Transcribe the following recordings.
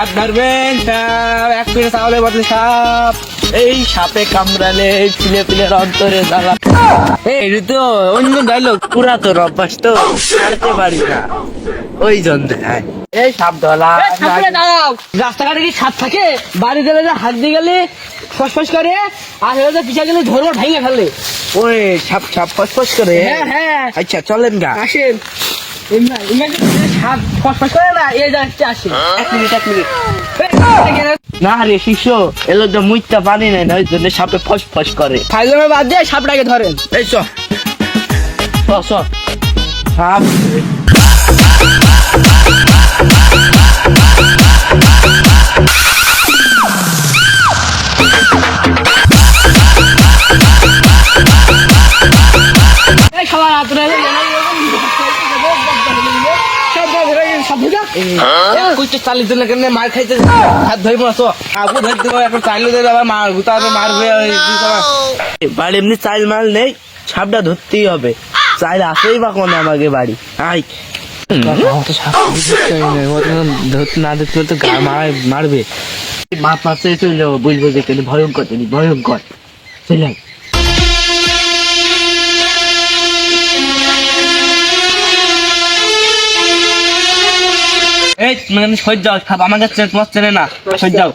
সাপ ধরবেন, সাপ এক পিঠে চাউলে বদলে সাপ, এই সাপে কামড়ালে পিলে পিলের অন্তরে জ্বালা। এই তো অন্য ডাইলগ, পুরাতন অভ্যাস তো ছাড়তে পারি না, ওই জন্য। এই সাপ ধরা দাঁড়াও, রাস্তাঘাটে কি সাপ থাকে? বাড়ি গেলে হাত দিয়ে গেলে ফসফস করে, আর হেলে পিছা গেলে ধরবো ভেঙে ফেলে। ওই সাপ সাপ ফসফস করে। হ্যাঁ আচ্ছা চলেন গা, আসেন। সাপ ফসফস করে না, এই যাচ্ছে আসে। এক মিনিট না রে শিষ্য, এলো তো মুইটা পানি নাই না, ওই জন্য সাপে ফস ফস করে। ফাইজলামে বাদ দিয়ে সাপটাকে ধরেন। এই চ সাপ সবার হাত ধরে চালিয়ে দিলে কেন মার খাইতে হাত ধরবো না, তো আবু ধরতে এখন চাইলে আবার মার গুতা মারবে। বাড়ি এমনি চাইল মাল নেই, সাপটা ধরতেই হবে। চাইল আসেই বা কোন আমাকে বাড়ি। আই না দেখতে তো গা মারবে, মা পাশে চলে যাবো, বুঝবো যে কেন ভয়ঙ্কর, ভয়ঙ্কর চলে। এই মানে সহ্য যাও, খাব আমার কাছে তোমার চেনে না, সহ্য যাও।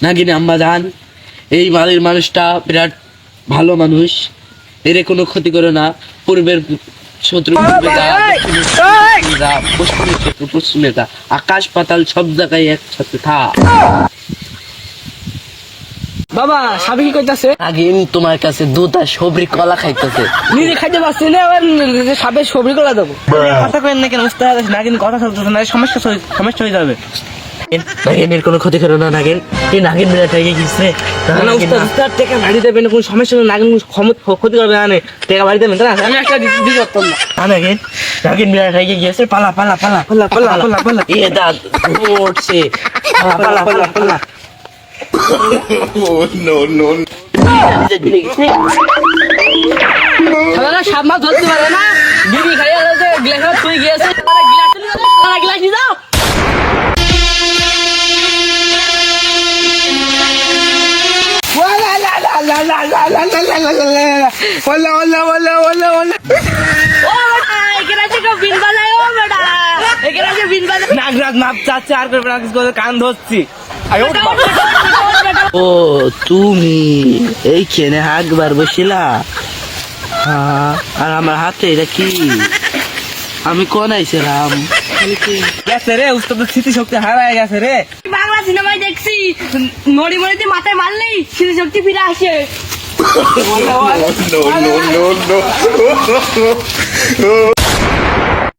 নাগিন আম্মা জান, এই বাড়ির মানুষটা বিরাট ভালো মানুষ, এর কোনো ক্ষতি করে না। পূর্বের শত্রু পশ্চিমে যা, আকাশ পাতাল সব জায়গায় একসাথে থাক। বাবা সাপে কি করতেছে? নাগিন তোমার কাছে দুধ আর সবরি কলা খাইতেছে। নিজে খাইতে পারছি না, আবার সাপের সবরি করে দেবো। কথা কেন না কেন উস্তাদ, নাগিন কথা চলতেছে না, সমস্যা হয়ে যাবে। নাগিনের কোনো ক্ষতি করে না, নাগিন এই নাগিন বিরাট হয়ে গেছে। উস্তাদ টেকা বাড়ি দেবেন, কোনো সমস্যা নেই, নাগিন ক্ষতি করবে না, টেকা বাড়ি দেবেন না। আমি একটা দিতে পারতাম না। নাগিন নাগিন বিরাট হয়ে গিয়েছে, পালা পালা পালা পালা পালা পালা পালা, এ দাঁত উঠছে, পালা পালা পালা পালা। সাপ মাছ ধরতে পারে না, বিড়ি খাইয়ে গ্লাস তুই গিয়েছে, গ্লাস নিয়ে যাও। কান ধরছি। ও তুমি এইখানে একবার বসিলা, আর আমার হাতে এটা কি? আমি কোন আইছিলাম গেছে রে, উস্তাদ স্মৃতিশক্তি হারায় গেছে রে। বাংলা সিনেমায় দেখছি, নড়ি মরিতে মাথায় মারলেই স্মৃতিশক্তি ফিরে আসে। no.